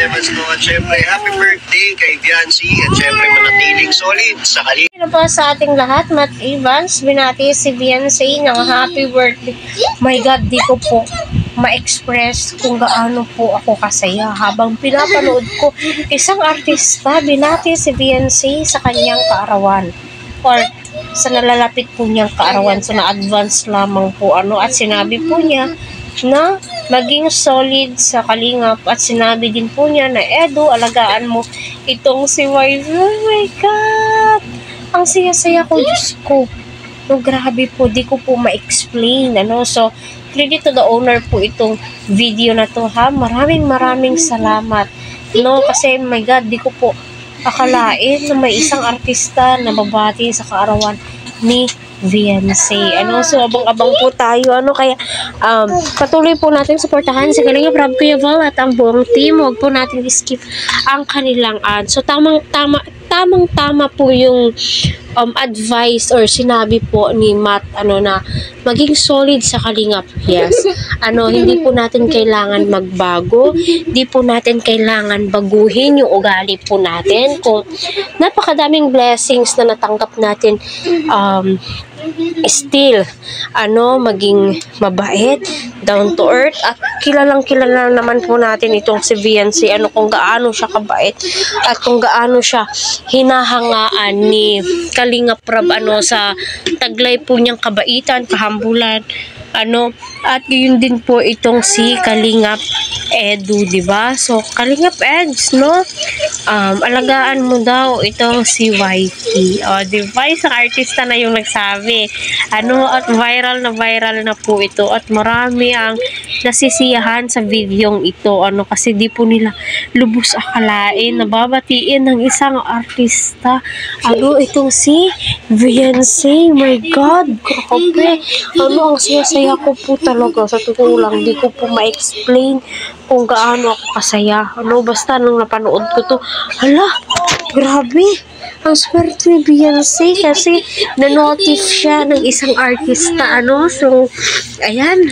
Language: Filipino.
Evans ko. At syempre, happy birthday kay Biancy. At syempre, manatiling solid sa Kalinga. Ano po sa ating lahat, Matt Evans, binati si Biancy ng happy birthday. My God, di ko po ma-express kung gaano po ako kasaya habang pinapanood ko isang artista binati si Biancy sa kanyang kaarawan or sa nalalapit po niyang kaarawan, so na-advance lamang po at sinabi po niya na maging solid sa Kalingap at sinabi din po niya na Edu, alagaan mo itong si wife. Oh my God, ang saya-saya ko, Diyos ko. No, grabe po, di ko po ma-explain, so credit to the owner po itong video na to, ha. Maraming salamat, kasi my God, di ko po akalain na may isang artista na babati sa kaarawan ni Biancy. So abang-abang po tayo, kaya patuloy po natin suportahan si Kalingap Rob, Kuya Val at ang buong team. Huwag po natin skip ang kanilang ad. So tamang-tama po yung advice or sinabi po ni Matt na maging solid sa Kalingap. Yes. Hindi po natin kailangan magbago. Hindi po natin kailangan baguhin yung ugali po natin. Kung napakadaming blessings na natanggap natin, still maging mabait, down to earth, at kilala naman po natin itong si Biancy, kung gaano siya kabait at kung gaano siya hinahangaan ni Kalingap Rob sa taglay po niyang kabaitan, kahambulan, at yun din po itong si Kalingap Edu, diba? So Kalingap Eds, alagaan mo daw itong si Wifey. Diba? Isang artista na yung nagsabi. At viral na po ito. At marami ang nasisiyahan sa videong ito. Kasi di po nila lubos akalain na babatiin ng isang artista. Itong si Biancy. My God, grabe. Ang saya-saya ko po talaga. Sa totoo lang, di ko po ma-explain kung gaano ako kasaya. Basta nung napanood ko to, hala, grabe. Ang swerte ni Biancy kasi na-notice siya ng isang artista. So, ayan.